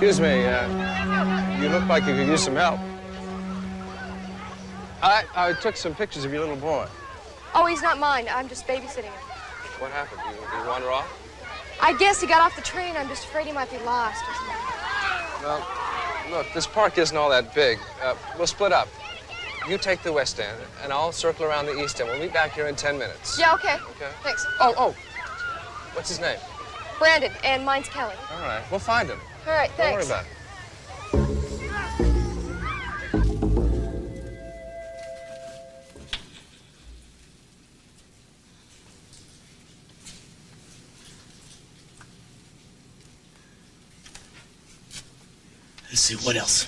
Excuse me, you look like you could use some help. I took some pictures of your little boy. Oh, he's not mine. I'm just babysitting him. What happened? Did you wander off? I guess he got off the train. I'm just afraid he might be lost or something. Well, look, this park isn't all that big. We'll split up. You take the west end, and I'll circle around the east end. We'll meet back here in 10 minutes. Yeah, okay. Okay. Thanks. Oh. What's his name? Brandon, and mine's Kelly. All right, we'll find him. All right, thanks. Don't worry about it. Let's see, what else?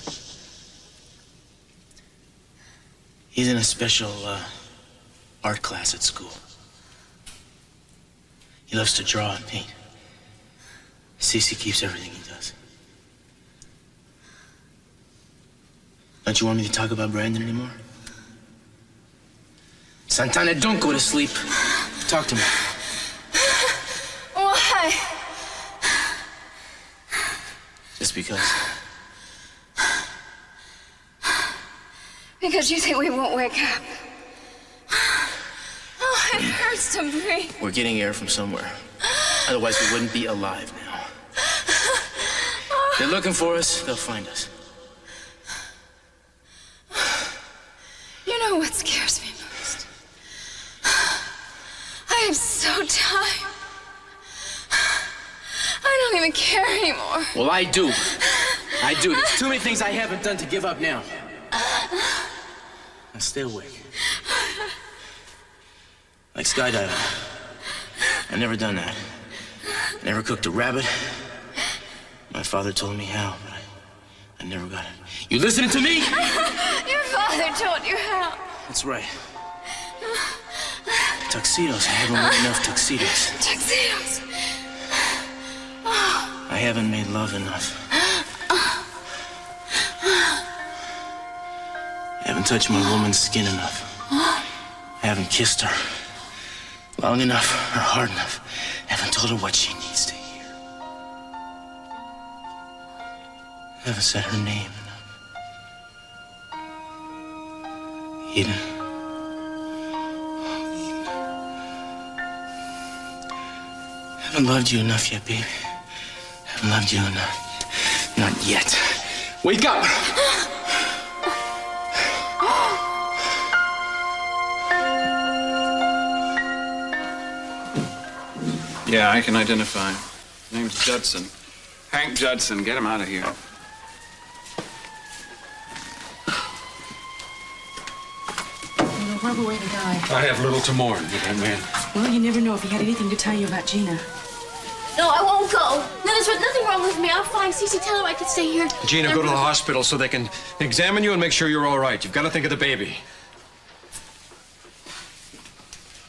He's in a special art class at school. He loves to draw and paint. Cece keeps everything he does. Don't you want me to talk about Brandon anymore? Santana, don't go to sleep. Talk to me. Why? Just because. Because you think we won't wake up. Oh, it hurts to breathe. We're getting air from somewhere. Otherwise, we wouldn't be alive now. They're looking for us. They'll find us. You know what scares me most? I am so tired. I don't even care anymore. Well, I do. I do. There's too many things I haven't done to give up now. Now stay awake. Like skydiving. I've never done that. Never cooked a rabbit. My father told me how, but I never got it. You listening to me? Your father told you how. That's right. Tuxedos. I haven't worn enough tuxedos. Tuxedos. I haven't made love enough. I haven't touched my woman's skin enough. I haven't kissed her long enough or hard enough. I haven't told her what she needs to hear. I haven't said her name enough. Eden. Eden. I haven't loved you enough yet, baby. I haven't loved you enough. Not yet. Wake up! Yeah, I can identify him. Name's Judson. Hank Judson. Get him out of here. What a horrible way to die. I have little to mourn with that man. Well, you never know if he had anything to tell you about Gina. No, I won't go. No, there's nothing wrong with me. I'm fine. Cece, tell him I can stay here. Gina, go to the hospital so they can examine you and make sure you're all right. You've got to think of the baby.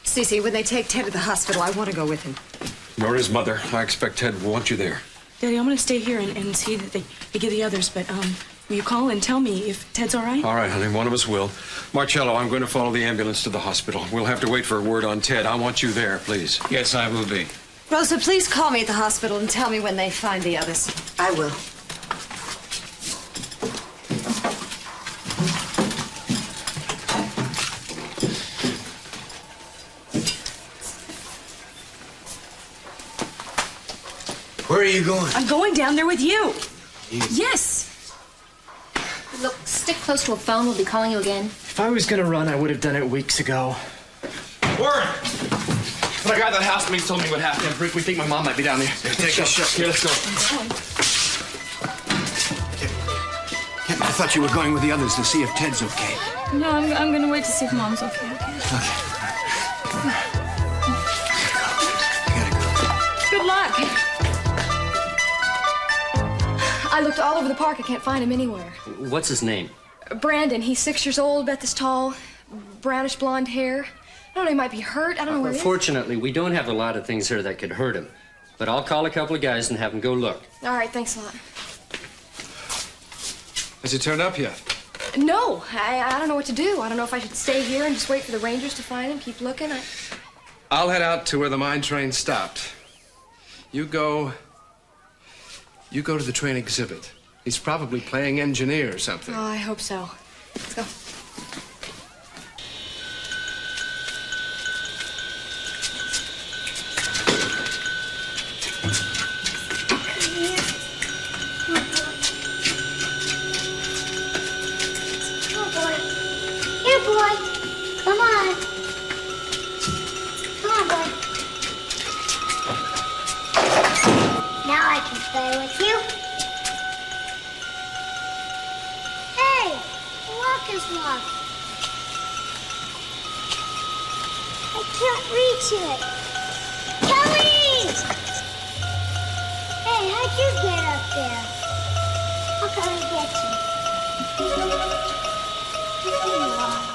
Cece, when they take Ted to the hospital, I want to go with him. Nor his mother. I expect Ted will want you there. Daddy, I'm going to stay here and see that they get the others, but will you call and tell me if Ted's all right? All right, honey. One of us will. Marcello, I'm going to follow the ambulance to the hospital. We'll have to wait for a word on Ted. I want you there, please. Yes, I will be. Rosa, please call me at the hospital and tell me when they find the others. I will. Where are you going? I'm going down there with you. Yes. Look, stick close to a phone. We'll be calling you again. If I was gonna run, I would have done it weeks ago. Warren! When I got to the house, he told me what happened. Rick, we think my mom might be down there. Take a shot. Here, let's go. I thought you were going with the others to see if Ted's okay. No, I'm going to wait to see if Mom's okay. Okay. Good luck. I looked all over the park. I can't find him anywhere. What's his name? Brandon. He's 6 years old, about this tall, brownish blonde hair. I don't know, he might be hurt. I don't know where he is. Fortunately, we don't have a lot of things here that could hurt him. But I'll call a couple of guys and have them go look. All right, thanks a lot. Has he turned up yet? No, I don't know what to do. I don't know if I should stay here and just wait for the Rangers to find him, keep looking. I'll head out to where the mine train stopped. You go You go to the train exhibit. He's probably playing engineer or something. Oh, I hope so. Let's go. Here, boy. Come on. Come on, boy. Now I can play with you. Hey, walk is locked. I can't reach it. Kelly! Hey, how'd you get up there? I'll come and get you. Here you are.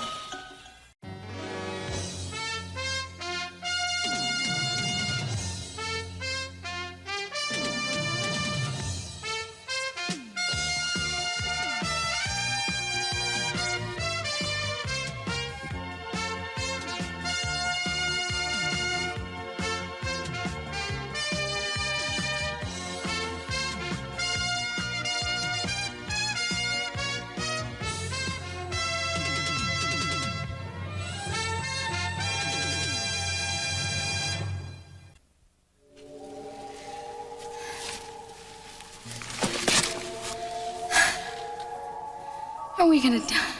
Are we gonna die?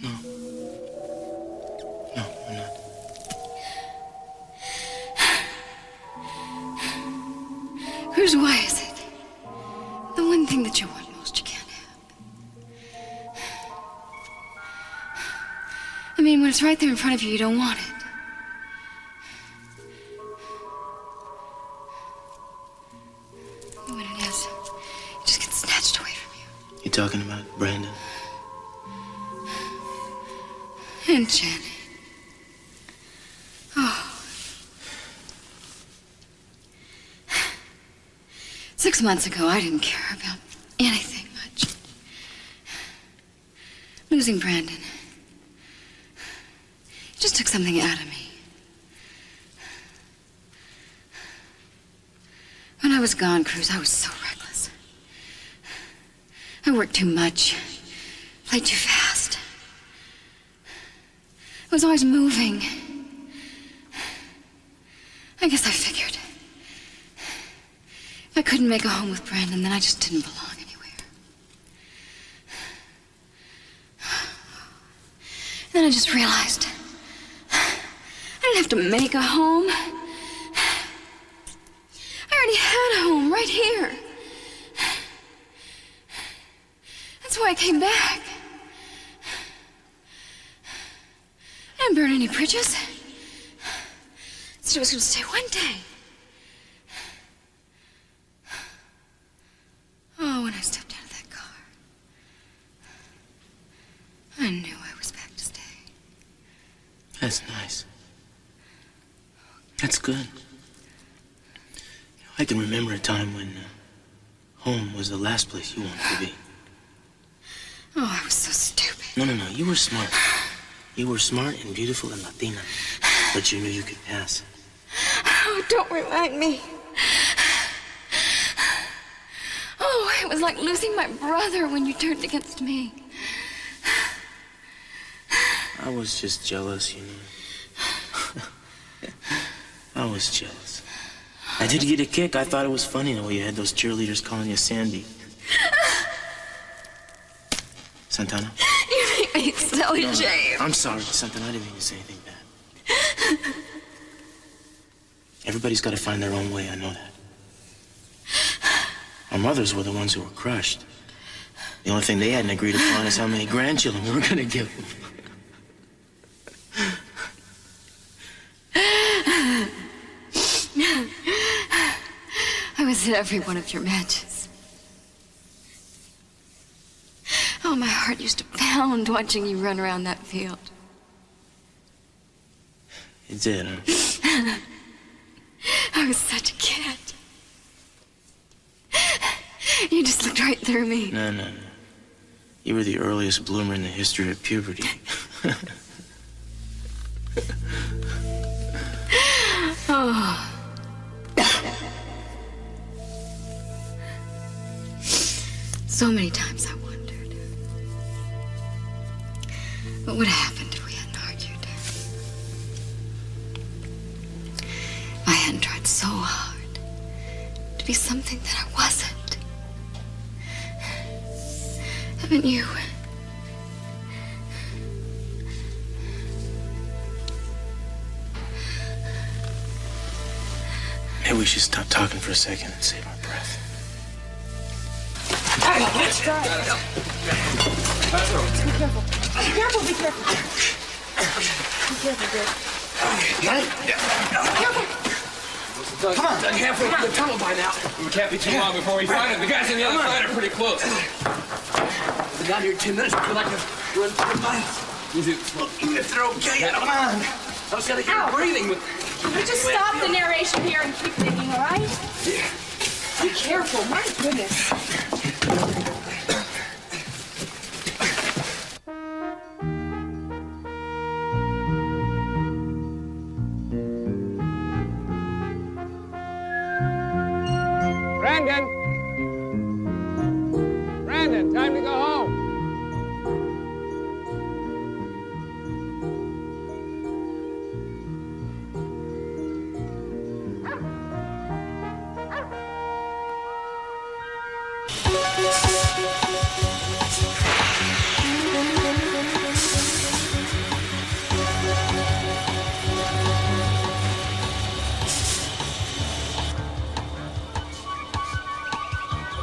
No, we're not. Cruz, why is it? The one thing that you want most you can't have. I mean, when it's right there in front of you, you don't want it. And when it is, it just gets snatched away from you. You talking about Brandon? And Janet. Oh. 6 months ago, I didn't care about anything much. Losing Brandon. It just took something out of me. When I was gone, Cruz, I was so reckless. I worked too much. Played too fast. I was always moving. I guess I figured if I couldn't make a home with Brandon, then I just didn't belong anywhere. Then I just realized I didn't have to make a home. I already had a home right here. That's why I came back. I didn't burn any bridges. Said I was going to stay one day. Oh, when I stepped out of that car, I knew I was back to stay. That's nice. That's good. I can remember a time when home was the last place you wanted to be. Oh, I was so stupid. No. You were smart. You were smart and beautiful and Latina. But you knew you could pass. Oh, don't remind me. Oh, it was like losing my brother when you turned against me. I was just jealous, you know. I was jealous. I did get a kick. I thought it was funny the way you had those cheerleaders calling you Sandy. Santana? You make me silly, James. I'm sorry, Santana. I didn't mean to say anything bad. Everybody's got to find their own way. I know that. Our mothers were the ones who were crushed. The only thing they hadn't agreed upon is how many grandchildren we were going to give them. I was at every one of your matches. Oh, my heart used to pound watching you run around that field. It did, huh? I was such a kid. You just looked right through me. No. You were the earliest bloomer in the history of puberty. Oh. So many times I wondered, what would have happened if we hadn't argued? If I hadn't tried so hard to be something that I wasn't. Haven't you? Maybe we should stop talking for a second and save our breath. Let's try. Be careful. Be careful, be careful. Be careful, Dick. Got it? Careful. Come on. Doug, halfway through the tunnel by now. We can't be too long before we find him. The guys on the other side are pretty close. We've been down here 10 minutes. I feel like I've run 10 miles. Well, even if they're okay, I don't mind. I just gotta get breathing. Can we just stop the narration here and keep digging, all right? Yeah. Be careful. My goodness. Brandon! Brandon, time to go home.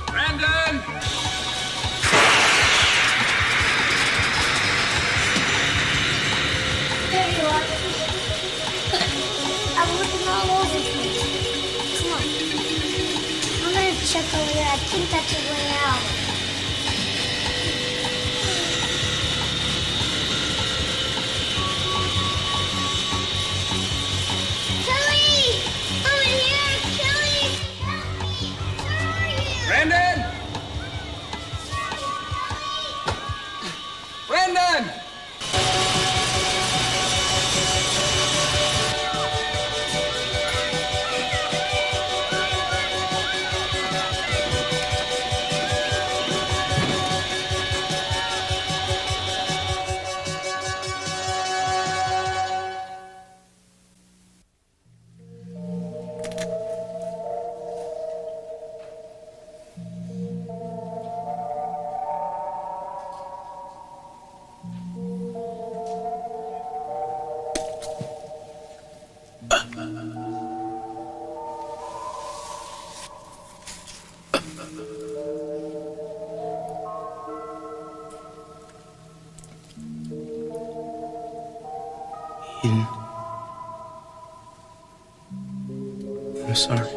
Brandon! There you are. I'm looking all over for you. Come on. I'm gonna check over there. I think that's a way out. Kelly! I'm in here! Kelly! Help me! Where are you? Brandon! Brandon! Eden. I'm sorry.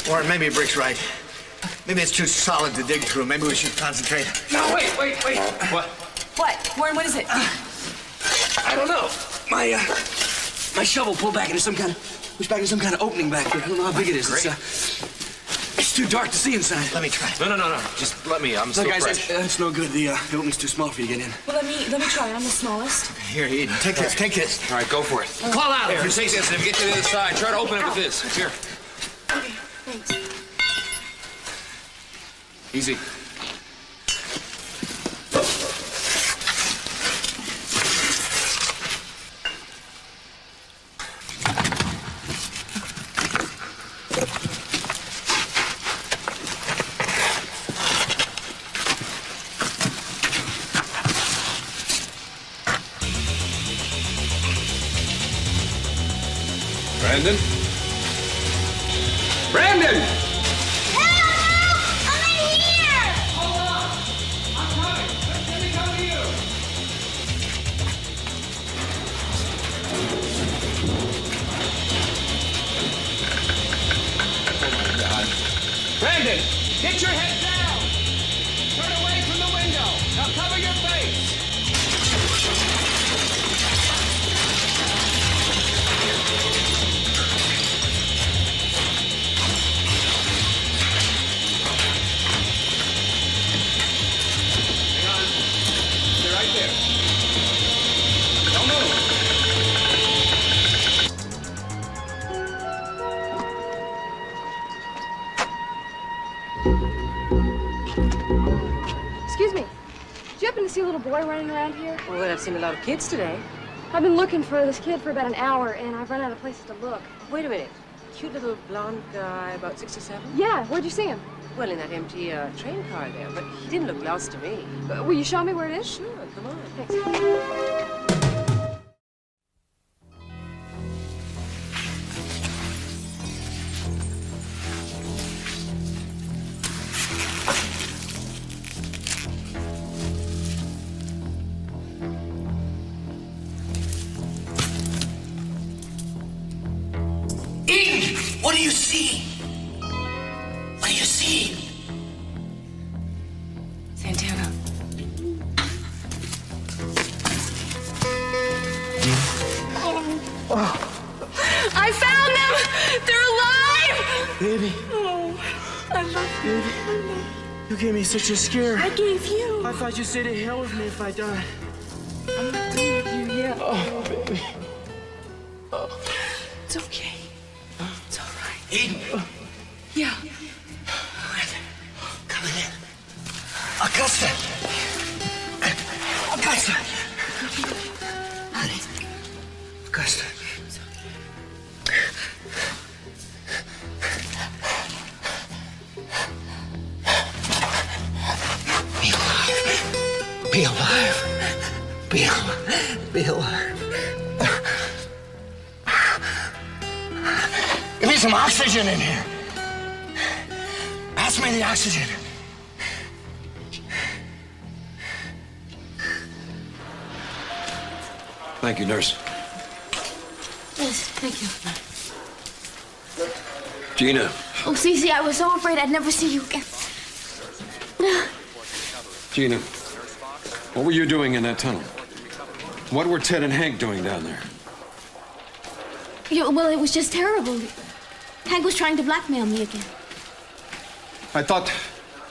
Warren, maybe Brick's right. Maybe it's too solid to dig through. Maybe we should concentrate. No, wait. What? What? Warren, what is it? I don't know. My shovel pulled back into some kind of opening back there. I don't know how big it is. It's too dark to see inside. Let me try. No. Just let me. I'm still fresh. That's no good. The opening's too small for you to get in. Well, let me try. I'm the smallest. Here, Eden. Take this. All right, go for it. Call out Here, if you're stay sensitive. Get to the other side. Try to open it with this. Here. Okay, thanks. Easy. Brandon? Brandon! Help! I'm in here! Hold on! I'm coming! Let me come to you! Oh my God. Brandon! Get your head down! Turn away from the window! Now cover your face! Hang on. Stay right there. little boy running around here? Well, I've seen a lot of kids today. I've been looking for this kid for about an hour, and I've run out of places to look. Wait a minute. Cute little blonde guy, about 6 or 7? Yeah, where'd you see him? Well, in that empty train car there, but he didn't look lost to me. Will you show me where it is? Sure, come on. Thanks. Eden, what do you see? What do you see? Santana. I found them! They're alive! Baby. Oh, I love you. Baby. You gave me such a scare. I gave you. I thought you'd say to hell with me if I died. I'm not done with you yet. Oh, baby. It's okay. It's all right. Eden, Yeah. coming in. Augusta. Augusta. Honey. Augusta. Be alive. Be alive. Be alive. Give me some oxygen in here. Pass me the oxygen. Thank you, nurse. Yes, thank you. Gina. Oh, Cece, I was so afraid I'd never see you again. Gina, what were you doing in that tunnel? What were Ted and Hank doing down there? Well, it was just terrible. Hank was trying to blackmail me again. I thought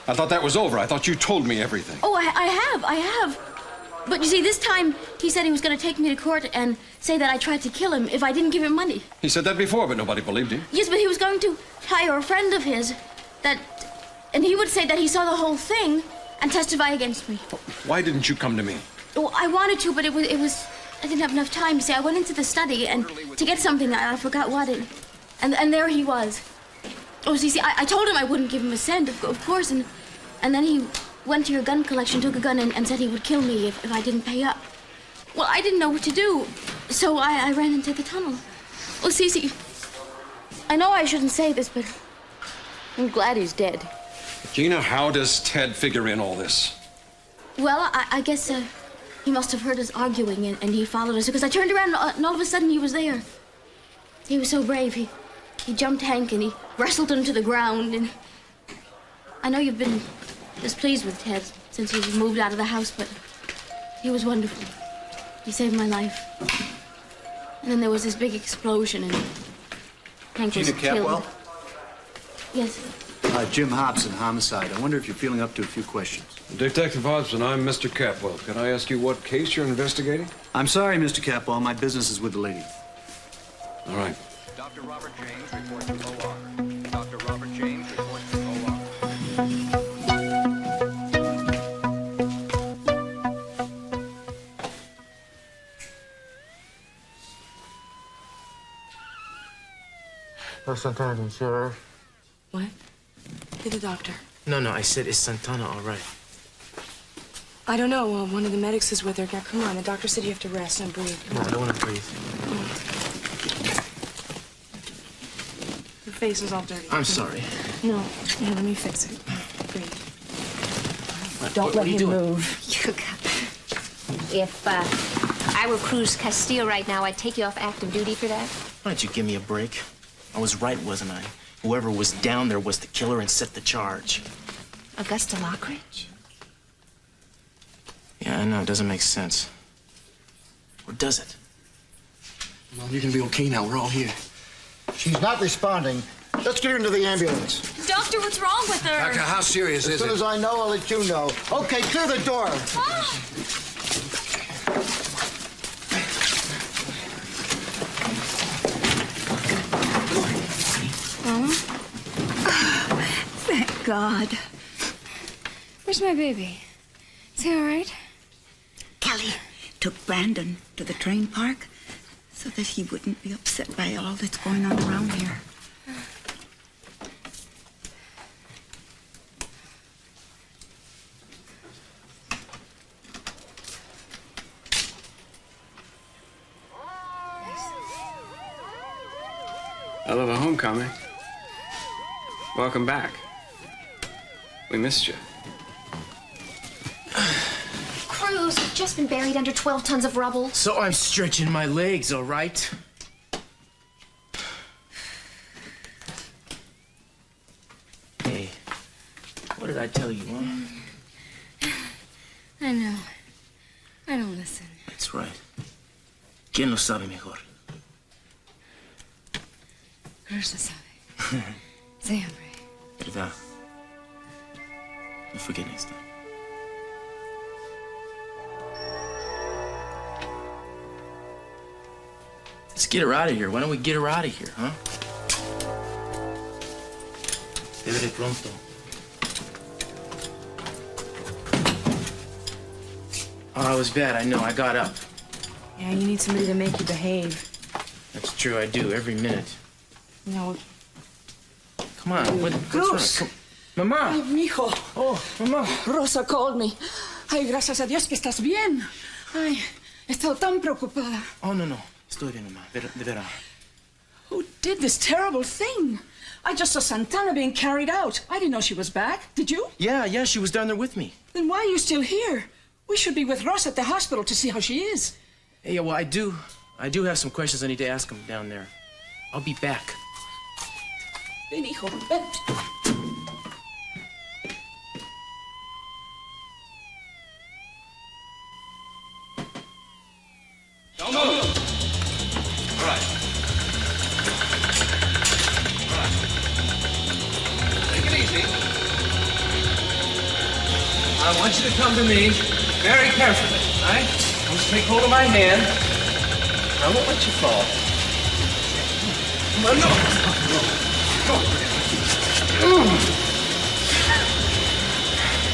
that was over. I thought you told me everything. Oh, I have. But you see, this time he said he was going to take me to court and say that I tried to kill him if I didn't give him money. He said that before, but nobody believed him. Yes, but he was going to hire a friend of his and he would say that he saw the whole thing and testify against me. Why didn't you come to me? Well, I wanted to, but it was I didn't have enough time. You see, I went into the study and to get something, I forgot what it, and there he was. Oh, see, I told him I wouldn't give him a cent, of course, and then he went to your gun collection, took a gun, and said he would kill me if I didn't pay up. Well, I didn't know what to do, so I ran into the tunnel. Well, Cece, I know I shouldn't say this, but I'm glad he's dead. Gina, how does Ted figure in all this? Well, I guess he must have heard us arguing, and he followed us, because I turned around, and all of a sudden he was there. He was so brave. He jumped Hank, and he wrestled him to the ground, and I know you've been displeased with Ted since he moved out of the house, but he was wonderful. He saved my life. And then there was this big explosion, and Hank was Gina killed. Capwell? Yes. Jim Hobson, homicide. I wonder if you're feeling up to a few questions. Detective Hobson, I'm Mr. Capwell. Can I ask you what case you're investigating? I'm sorry, Mr. Capwell. My business is with the lady. All right. Dr. Robert James reports to OR. Dr. Robert James reports to OR. Santana, sure. What? You're the doctor. No, I said, is Santana all right? I don't know. One of the medics is with her. Now, come on. The doctor said you have to rest and breathe. No, I don't want to breathe. Your face is all dirty. I'm sorry. No. Yeah, let me fix it. Breathe. Don't let him move. If I were Cruz Castillo right now, I'd take you off active duty for that. Why don't you give me a break? I was right, wasn't I? Whoever was down there was the killer and set the charge. Augusta Lockridge? Yeah, I know. It doesn't make sense. Or does it? Well, you're gonna be okay now. We're all here. She's not responding. Let's get her into the ambulance. Doctor, what's wrong with her? Doctor, how serious is As soon it? as I know, I'll let you know. Okay, clear the door. Thank God. Where's my baby? Is he all right? I took Brandon to the train park so that he wouldn't be upset by all that's going on around here. Hell of a homecoming. Welcome back. We missed you. Cruz, we've just been buried under 12 tons of rubble. So I'm stretching my legs, all right? Hey, what did I tell you, huh? I know. I don't listen. That's right. ¿Quién lo sabe mejor? Cruz lo sabe. Siempre. ¿Verdad? No forget next time. Let's get her out of here. Why don't we get her out of here, huh? Te veré pronto. Oh, it was bad. I know. I got up. Yeah, you need somebody to make you behave. That's true. I do every minute. No. Come on. What's Cruz. wrong? Mamá. Ay, mijo. Oh, mamá. Rosa called me. Ay, gracias a Dios que estás bien. Ay, he estado tan preocupada. Oh, no. Estoy bien, mamá. De veras. Who did this terrible thing? I just saw Santana being carried out. I didn't know she was back. Did you? Yeah, she was down there with me. Then why are you still here? We should be with Rosa at the hospital to see how she is. Hey, well, I do have some questions I need to ask him down there. I'll be back. Ven, hijo, ven. Don't move. All right. Take it easy. I want you to come to me very carefully, all right? Just take hold of my hand. I won't let you fall. Come on, no.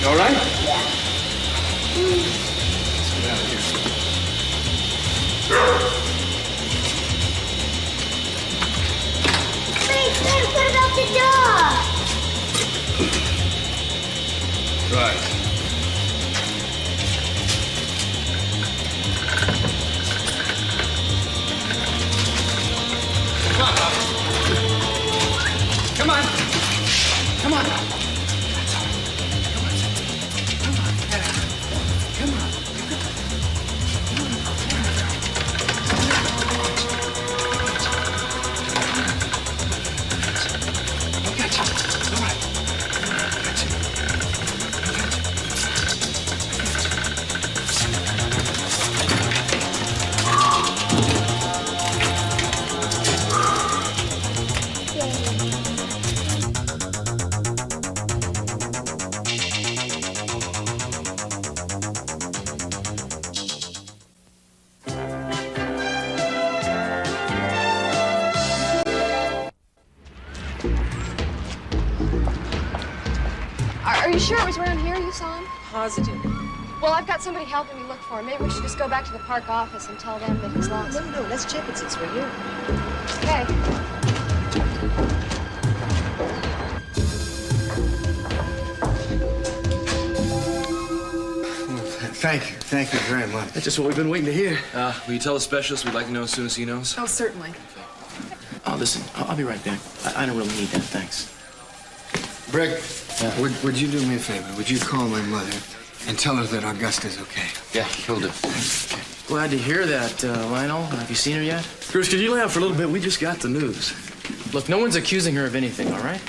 You all right? Yeah. Let's get out of here. Wait, what about the dog? Right. Come on. Come on. Are you sure it was around here you saw him? Positive. Well, I've got somebody helping me look for him. Maybe we should just go back to the park office and tell them that he's lost. No, let's check it since we're here. Okay. Thank you very much. That's just what we've been waiting to hear. Will you tell the specialist we'd like to know as soon as he knows? Oh, certainly. Oh, listen, I'll be right back. I don't really need that, thanks. Brick, would you do me a favor? Would you call my mother and tell her that Augusta's okay? Yeah, he'll do. Okay. Glad to hear that, Lionel. Have you seen her yet? Cruz, could you lay out for a little bit? We just got the news. Look, no one's accusing her of anything, all right?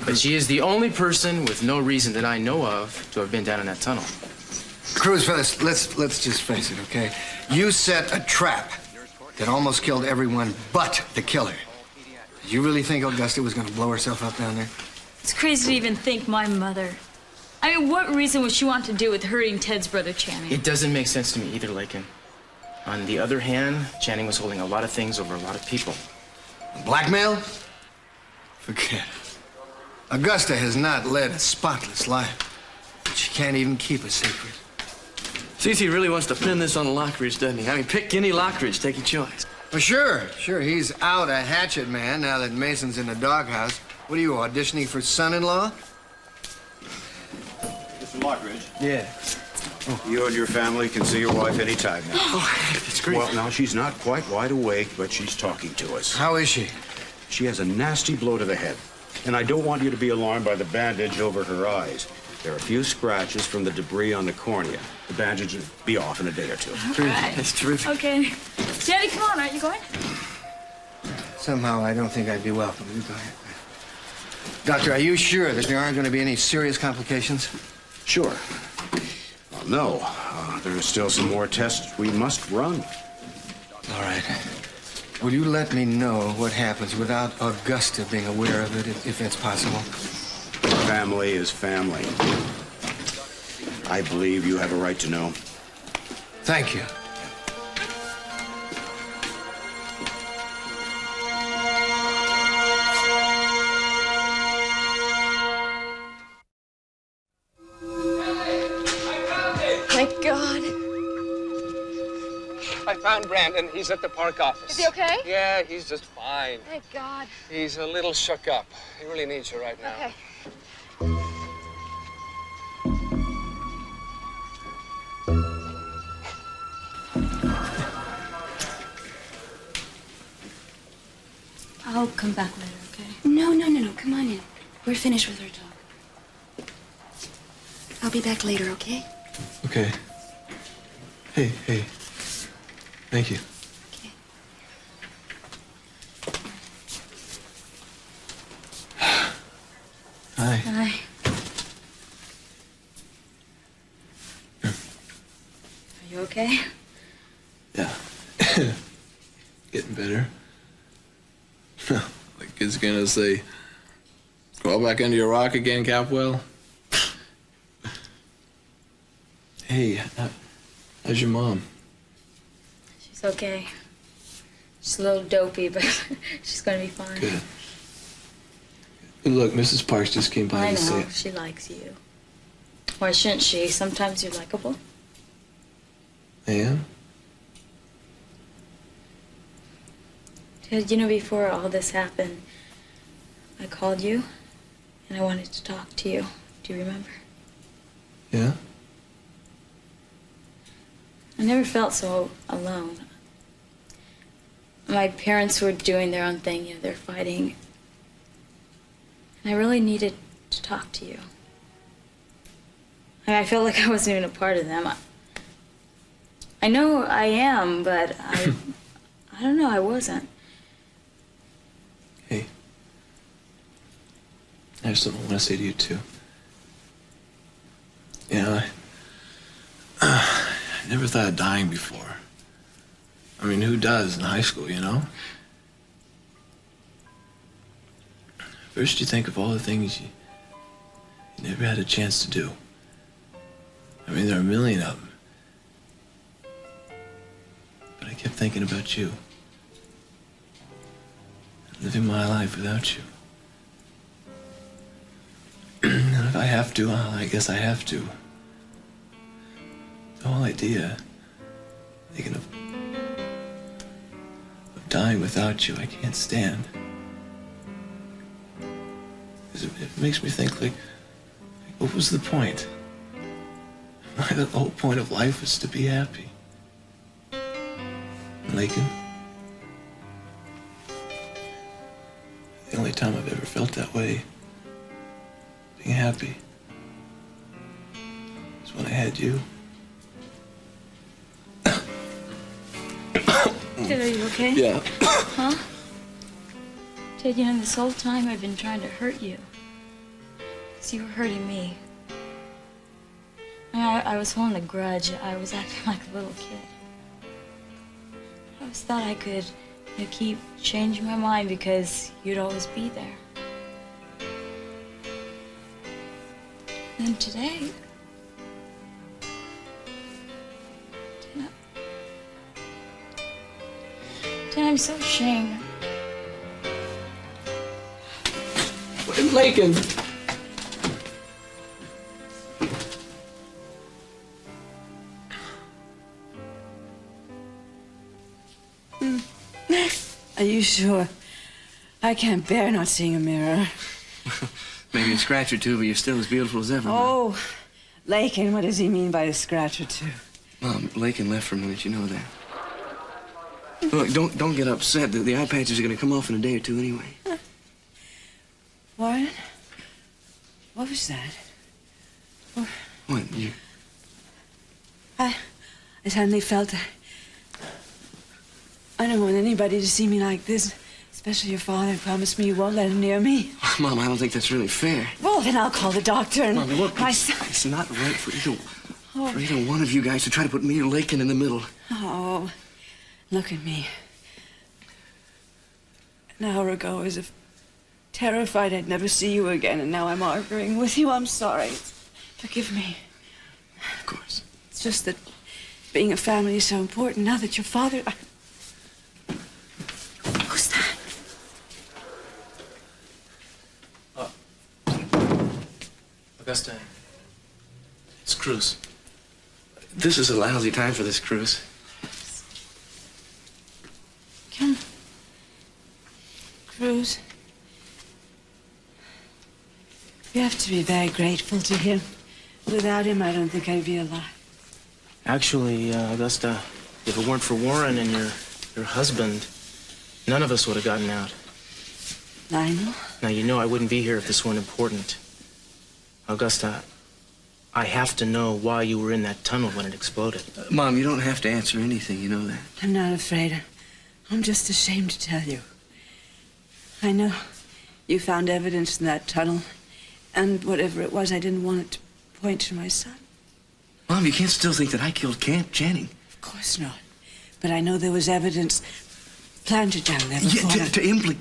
But she is the only person with no reason that I know of to have been down in that tunnel. Cruz, fellas, let's just face it, okay? You set a trap that almost killed everyone but the killer. Did you really think Augusta was gonna blow herself up down there? It's crazy to even think my mother. I mean, what reason would she want to do with hurting Ted's brother Channing? It doesn't make sense to me either, Lakin. On the other hand, Channing was holding a lot of things over a lot of people. Blackmail? Forget it. Augusta has not led a spotless life. She can't even keep a secret. Cece really wants to pin this on Lockridge, doesn't he? I mean, pick any Lockridge, take your choice. Well, sure. He's out a hatchet man now that Mason's in the doghouse. What are you, auditioning for son-in-law? Mr. Lockridge. Yeah. You and your family can see your wife anytime now. Oh, that's great. Well, now, she's not quite wide awake, but she's talking to us. How is she? She has a nasty blow to the head. And I don't want you to be alarmed by the bandage over her eyes. There are a few scratches from the debris on the cornea. The bandage will be off in a day or two. Right. That's terrific. Okay. Daddy, come on. Aren't you going? Somehow, I don't think I'd be welcome. You go ahead. Doctor, are you sure that there aren't going to be any serious complications? Sure. Well, no. There are still some more tests we must run. All right. Will you let me know what happens without Augusta being aware of it, if that's possible? Family is family. I believe you have a right to know. Thank you. Thank God. I found Brandon. He's at the park office. Is he okay? Yeah, he's just fine. Thank God. He's a little shook up. He really needs you right now. Okay. I'll come back later, okay? No. Come on in. We're finished with our talk. I'll be back later, okay? Okay. Hey. Thank you. Okay. Hi. Hi. Are you okay? Yeah. Getting better. Like kids gonna say, crawl back into your rock again, Capwell? Hey, how's your mom? She's okay. She's a little dopey, but she's gonna be fine. Good. Look, Mrs. Parks just came by I to say... know, she likes you. Why shouldn't she? Sometimes you're likable. I am? Ted, you know, before all this happened, I called you, and I wanted to talk to you. Do you remember? Yeah? I never felt so alone. My parents were doing their own thing, they're fighting. And I really needed to talk to you. I felt like I wasn't even a part of them. I know I am, but I don't know, I wasn't. Hey. I have something I want to say to you, too. You know, I never thought of dying before. I mean, who does in high school, you know? First, you think of all the things you never had a chance to do. I mean, there are a million of them. But I kept thinking about you. Living my life without you. And if I have to, well, I guess I have to. The whole idea, thinking of dying without you, I can't stand. 'Cause it makes me think, like, what was the point? The whole point of life is to be happy. Lakin, the only time I've ever felt that way, being happy, is when I had you. Ted, are you okay? Yeah. Huh? Ted, you know, this whole time I've been trying to hurt you. 'Cause you were hurting me. I was holding a grudge. I was acting like a little kid. I always thought I could, keep changing my mind because you'd always be there. And then today, I'm so ashamed. Lakin. Are you sure? I can't bear not seeing a mirror. Maybe a scratch or two, but you're still as beautiful as ever. Oh, Lakin, what does he mean by a scratch or two? Mom, Lakin left for a minute, you know that. Look, don't get upset. The eye patches are going to come off in a day or two anyway. Warren? What was that? What? You... I suddenly felt I don't want anybody to see me like this. Especially your father promised me you won't let him near me. Mom, I don't think that's really fair. Well, then I'll call the doctor and... Mom, look, it's not right for either one of you guys to try to put me or Lakin in the middle. Oh, look at me. An hour ago, as if terrified I'd never see you again, and now I'm arguing with you. I'm sorry. Forgive me. Of course. It's just that being a family is so important now that your father... Who's that? Augusta, it's Cruz. This is a lousy time for this, Cruz. Come. Cruz. You have to be very grateful to him. Without him, I don't think I'd be alive. Actually, Augusta, if it weren't for Warren and your husband, none of us would have gotten out. Lionel? Now, you know I wouldn't be here if this weren't important. Augusta, I have to know why you were in that tunnel when it exploded. Mom, you don't have to answer anything, you know that. I'm not afraid. I'm just ashamed to tell you. I know you found evidence in that tunnel, and whatever it was, I didn't want it to point to my son. Mom, you can't still think that I killed Channing. Of course not. But I know there was evidence planted down there before.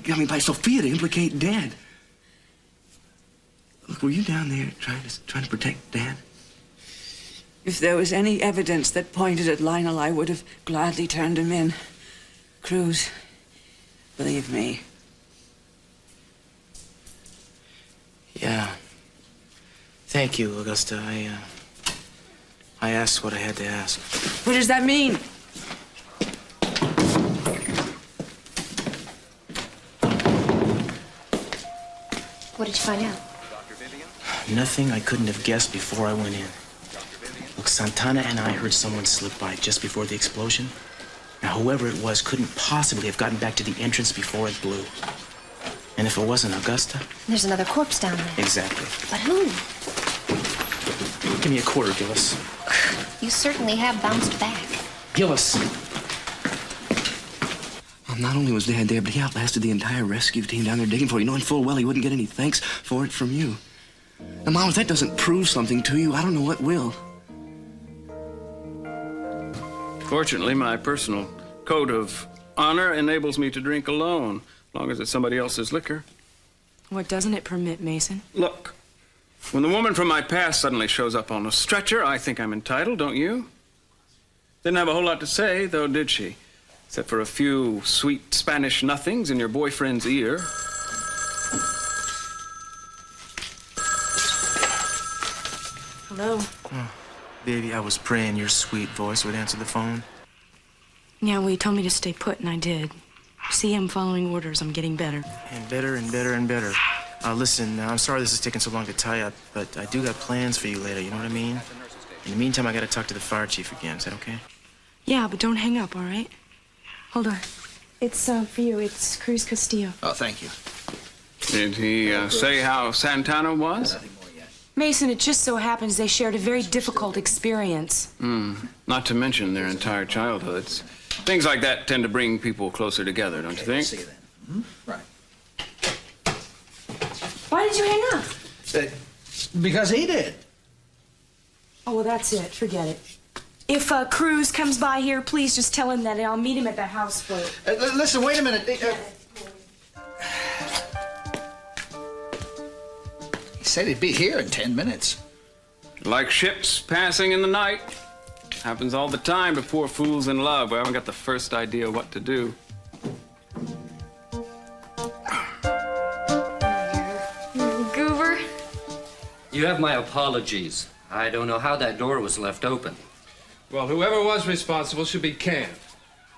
Yeah, by Sophia to implicate Dad. Look, were you down there trying to protect Dad? If there was any evidence that pointed at Lionel, I would have gladly turned him in. Cruz, believe me. Yeah. Thank you, Augusta. I asked what I had to ask. What does that mean? What did you find out? Nothing I couldn't have guessed before I went in. Look, Santana and I heard someone slip by just before the explosion. Now, whoever it was couldn't possibly have gotten back to the entrance before it blew. And if it wasn't Augusta... There's another corpse down there. Exactly. But who? Give me a quarter, Gillis. You certainly have bounced back. Gillis! Well, not only was Dad there, but he outlasted the entire rescue team down there digging for you, knowing full well he wouldn't get any thanks for it from you. Now, Mom, if that doesn't prove something to you, I don't know what will. Fortunately, my personal code of honor enables me to drink alone, as long as it's somebody else's liquor. What doesn't it permit, Mason? Look, when the woman from my past suddenly shows up on a stretcher, I think I'm entitled, don't you? Didn't have a whole lot to say, though, did she? Except for a few sweet Spanish nothings in your boyfriend's ear. Hello? Oh, baby, I was praying your sweet voice would answer the phone. Yeah, well, you told me to stay put, and I did. See, I'm following orders. I'm getting better. And better and better and better. Listen, I'm sorry this is taking so long to tie up, but I do got plans for you later, you know what I mean? In the meantime, I gotta talk to the fire chief again. Is that okay? Yeah, but don't hang up, all right? Hold on. It's for you. It's Cruz Castillo. Oh, thank you. Did he say how Santana was? Mason, it just so happens they shared a very difficult experience. Not to mention their entire childhoods. Things like that tend to bring people closer together, don't you think? See you then. Right. Why did you hang up? Because he did. Oh, well, that's it. Forget it. If Cruz comes by here, please just tell him that I'll meet him at the house for it. Listen, wait a minute. He said he'd be here in 10 minutes. Like ships passing in the night. Happens all the time to poor fools in love. We haven't got the first idea what to do. Goober? You have my apologies. I don't know how that door was left open. Well, whoever was responsible should be canned.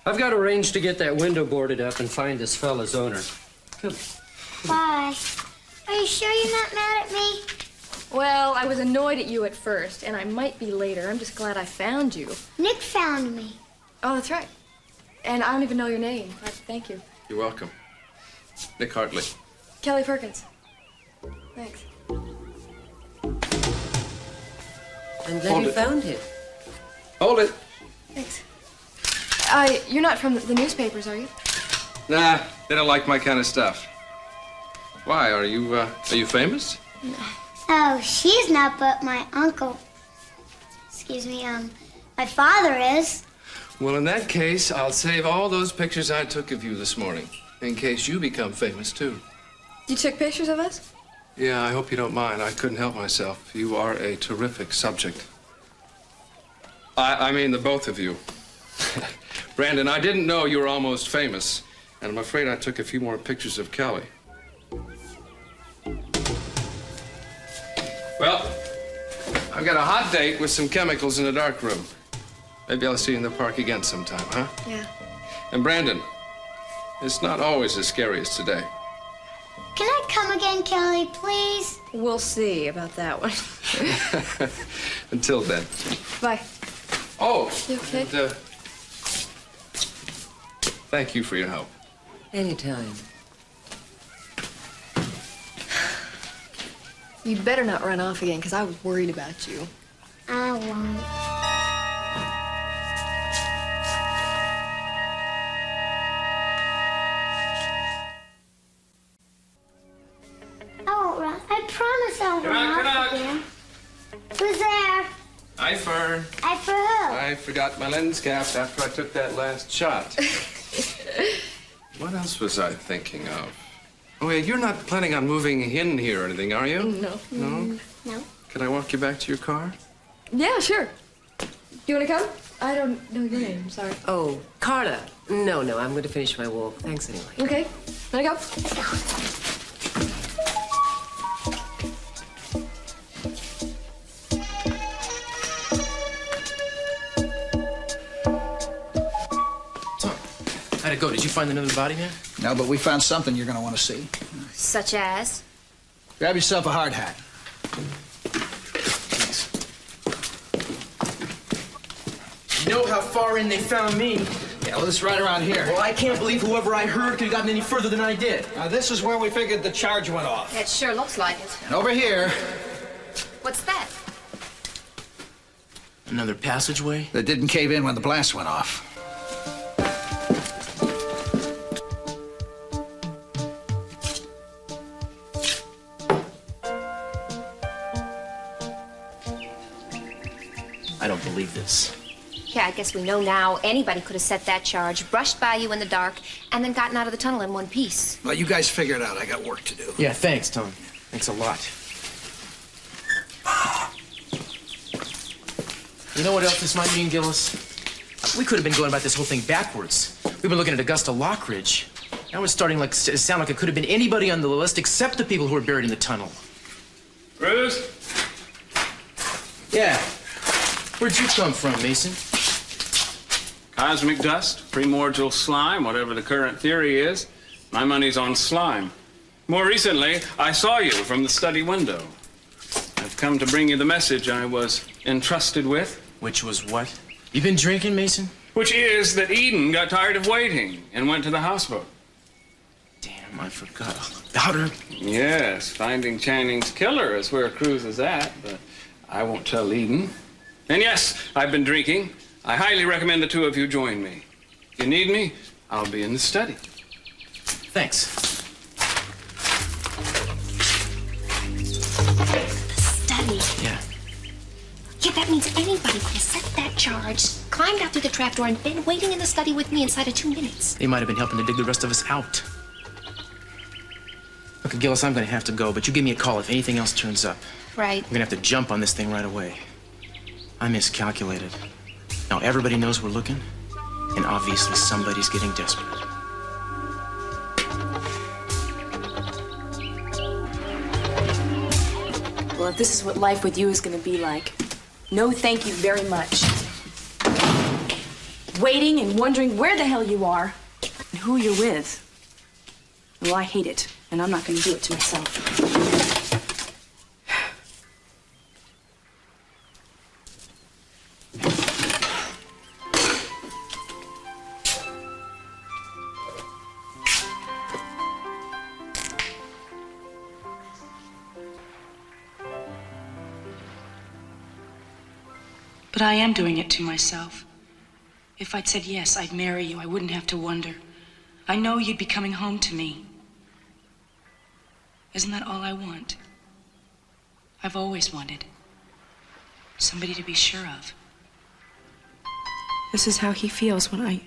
I've got arranged to get that window boarded up and find this fella's owner. Come. Bye. Are you sure you're not mad at me? Well, I was annoyed at you at first, and I might be later. I'm just glad I found you. Nick found me. Oh, that's right. And I don't even know your name. Thank you. You're welcome. Nick Hartley. Kelly Perkins. Thanks. I'm glad you found him. Hold it. Thanks. You're not from the newspapers, are you? Nah, they don't like my kind of stuff. Why? Are you famous? No. Oh, she's not, but my uncle. Excuse me, my father is. Well, in that case, I'll save all those pictures I took of you this morning, in case you become famous, too. You took pictures of us? Yeah, I hope you don't mind. I couldn't help myself. You are a terrific subject. I mean the both of you. Brandon, I didn't know you were almost famous, and I'm afraid I took a few more pictures of Kelly. Well, I've got a hot date with some chemicals in a dark room. Maybe I'll see you in the park again sometime, huh? Yeah. And Brandon, it's not always as scary as today. Can I come again, Kelly, please? We'll see about that one. Until then. Bye. Oh, You okay? and, thank you for your help. Anytime. You'd better not run off again, because I was worried about you. I won't. I won't run. I promise I won't run off again. Who's there? Hi, Fern. I for who? I forgot my lens caps after I took that last shot. What else was I thinking of? Oh, yeah, you're not planning on moving in here or anything, are you? No. No? No. Can I walk you back to your car? Yeah, sure. Do you want to come? I don't know your name. Sorry. Oh, Carla. No, I'm going to finish my walk. Thanks anyway. Okay. Want to go? How'd it go? Did you find another body, man? No, but we found something you're going to want to see. Such as? Grab yourself a hard hat. You know how far in they found me? Yeah, well, it's right around here. Well, I can't believe whoever I heard could have gotten any further than I did. Now, this is where we figured the charge went off. It sure looks like it. And over here, What's that? Another passageway? that didn't cave in when the blast went off. I don't believe this. Yeah, I guess we know now anybody could have set that charge, brushed by you in the dark, and then gotten out of the tunnel in one piece. Well, you guys figure it out. I got work to do. Yeah, thanks, Tom. Thanks a lot. You know what else this might mean, Gillis? We could have been going about this whole thing backwards. We've been looking at Augusta Lockridge. Now it's starting to sound like it could have been anybody on the list except the people who were buried in the tunnel. Cruz? Yeah. Where'd you come from, Mason? Cosmic dust, primordial slime, whatever the current theory is. My money's on slime. More recently, I saw you from the study window. I've come to bring you the message I was entrusted with. Which was what? You been drinking, Mason? Which is that Eden got tired of waiting and went to the houseboat. Damn, I forgot about her. Yes, finding Channing's killer is where Cruz is at, but I won't tell Eden. And yes, I've been drinking. I highly recommend the two of you join me. If you need me, I'll be in the study. Thanks. Study. Yeah. Yeah, that means anybody could have set that charge, climbed out through the trapdoor, and been waiting in the study with me inside of 2 minutes. They might have been helping to dig the rest of us out. Look, Gillis, I'm gonna have to go, but you give me a call if anything else turns up. Right. We're gonna have to jump on this thing right away. I miscalculated. Now everybody knows we're looking, and obviously somebody's getting desperate. Well, if this is what life with you is going to be like, no thank you very much. waiting and wondering where the hell you are and who you're with. Well, I hate it, and I'm not going to do it to myself. But I am doing it to myself. If I'd said yes, I'd marry you, I wouldn't have to wonder. I know you'd be coming home to me. Isn't that all I want? I've always wanted somebody to be sure of. This is how he feels when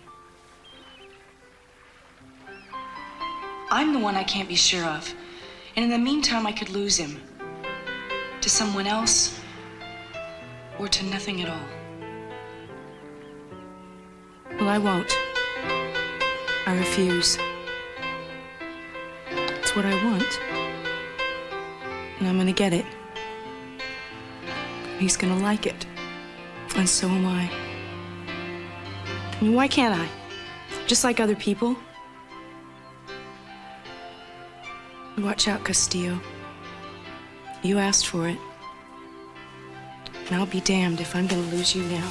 I'm the one I can't be sure of. And in the meantime, I could lose him to someone else or to nothing at all. Well, I won't. I refuse. It's what I want. And I'm gonna get it. He's gonna like it. And so am I. I mean, why can't I? Just like other people. Watch out, Castillo. You asked for it. And I'll be damned if I'm gonna lose you now.